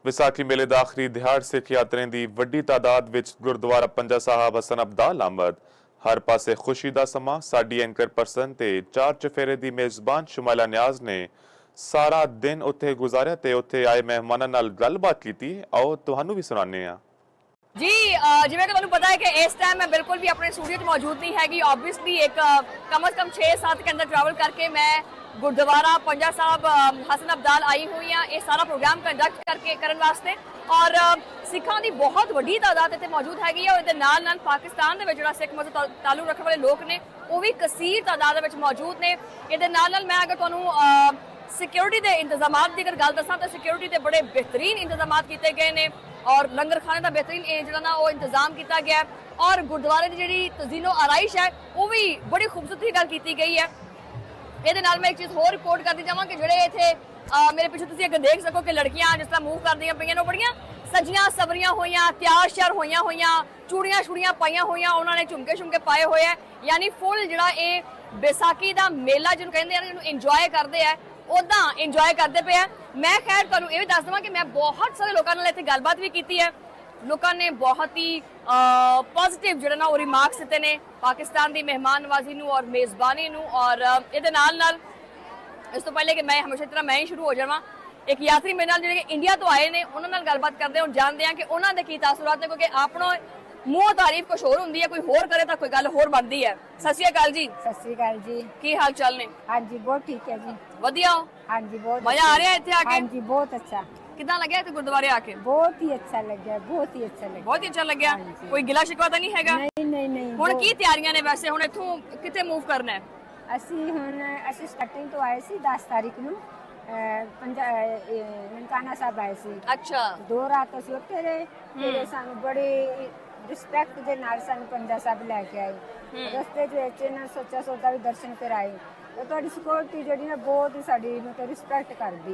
ਵਿਸਾਖੀ ਮੇਲੇ ਦਾ ਆਖਰੀ ਦਿਹਾੜ ਸਿੱਖ ਯਾਤਰੀਆਂ ਦੀ ਵੱਡੀ ਤਾਦਾਦ ਵਿੱਚ ਗੁਰਦੁਆਰਾ ਪੰਜਾ ਸਾਹਿਬ ਹਸਨ ਅਬਦਾਲ ਆਮਦ। ਹਰ ਪਾਸੇ ਖੁਸ਼ੀ ਦਾ ਸਮਾਂ। ਸਾਡੀ ਐਂਕਰ ਪਰਸਨ ਤੇ ਚਾਰ ਚਫੇਰੇ ਦੀ ਮੇਜ਼ਬਾਨ ਸ਼ਮਾਇਲਾ ਨਿਆਜ਼ ਨੇ ਸਾਰਾ ਦਿਨ ਉੱਥੇ ਗੁਜ਼ਾਰਿਆ ਤੇ ਉੱਥੇ ਆਏ ਮਹਿਮਾਨਾਂ ਨਾਲ ਗੱਲਬਾਤ ਕੀਤੀ। ਆਓ ਤੁਹਾਨੂੰ ਵੀ ਸੁਣਾਉਂਦੇ ਹਾਂ। जी जिवें कि तुहानूं पता है कि इस टाइम मैं बिल्कुल भी अपने स्टूडियो में मौजूद नहीं हैगी। ऑब्वियसली एक कम से कम 6-7 के अंदर ट्रैवल करके मैं गुरुद्वारा पंजा साहब हसन अब्दाल आई हुई हाँ ये सारा प्रोग्राम कंडक्ट करने वास्ते। और सिखां दी बहुत वड्डी तादाद इत्थे मौजूद हैगी है। और नाल नाल पाकिस्तान दे विच जिहड़ा सिख मज़हब ताल्लुक रखने वाले लोग ने वो भी कसीर तादाद विच मौजूद ने। इहदे नाल नाल मैं अगर तुहानूं सिक्योरिटी के इंतजामात की अगर गल दसां तो सिक्योरिटी के बड़े बेहतरीन इंतजामात किए गए हैं और लंगर खाने का बेहतरीन जो ना वो इंतजाम किया गया है। और गुरुद्वारे की जी तजीनो आराइश है वो भी बड़ी खूबसूरती गल की गई है। ये मैं एक चीज़ होर रिपोर्ट करती जावां कि जोड़े इत्थे मेरे पिछे तुसीं अगर देख सको कि लड़कियां जिस तरह मूव करदियां पईयां बड़ियां सजियां सबरियां होईयां तैयार श्यार होईयां चूड़ियां छुड़ियां पाईयां होईयां उन्होंने झुमके झुमके पाए हुए हैं। यानी फुल जिहड़ा ये बैसाखी का मेला जिन्होंने कहते हैं जिन्होंने इंजॉय करते हैं उदा इंजॉय करते पे। मैं खैर तुहानूं ये भी दस देवां कि मैं बहुत सारे लोगों नाल इत्थे गलबात भी की है। लोगों ने बहुत ही पॉजिटिव जो ना वो रिमार्क्स दिते ने पाकिस्तान की मेहमान नवाजी नूं और मेज़बानी नूं। और इहदे नाल नाल इस तो पहले कि मैं हमेशा तरह मैं ही शुरू हो जावां एक यात्री मेरे नाल जिहड़े इंडिया तो आए ने उन्हां नाल गलबात करदे हुण जानदे हां कि उन्हां दे की तासुरात ने क्योंकि आपणो मूँह तारीफ कुछ होर हुंदी है कोई होर करे तो कोई गल होर बनदी है। सत श्री अकाल जी। सत श्री अकाल जी। की हाल चाल ने? हाँ जी बहुत ठीक है जी। वधिया हो? हाँ जी बहुत मजा आ रहा है इत्थे आके? हाँ जी बहुत अच्छा। कितना लगे इत्थे गुरुद्वारे आके? बहुत ही अच्छा लग गया बहुत ही अच्छा लग बहुत ही अच्छा लग गया। कोई गिला शिकवा तो नहीं हैगा? नहीं नहीं नहीं। हुण की तैयारियां ने वैसे हुण इत्थों किथे मूव करना है? ਅਸੀਂ ਸਟਾਰਟਿੰਗ ਤੋਂ ਆਏ ਸੀ 10 ਤਾਰੀਖ ਨੂੰ ਨਨਕਾਣਾ ਸਾਹਿਬ ਆਏ ਸੀ। अच्छा 2 ਰਾਤ ਅਸੀਂ ਉੱਥੇ ਰਹੇ। ਫਿਰ ਸਾਨੂੰ ਬੜੀ ਰਿਸਪੈਕਟ ਦੇ ਨਾਲ ਸਾਨੂੰ ਪੰਜਾ ਸਾਹਿਬ ਲੈ ਕੇ ਆਏ। ਰਸਤੇ ਦੇ ਵਿੱਚ ਇਹਨਾਂ ਸੋਚਾ ਸੋਦਾ ਵੀ ਦਰਸ਼ਨ ਕਰਾਏ। ਤੇ ਤੁਹਾਡੀ ਸਿਕਿਉਰਿਟੀ ਜਿਹੜੀ ਨਾ ਬਹੁਤ ਹੀ ਸਾਡੀ ਮਤਲਬ ਰਿਸਪੈਕਟ ਕਰਦੀ ਹੈ।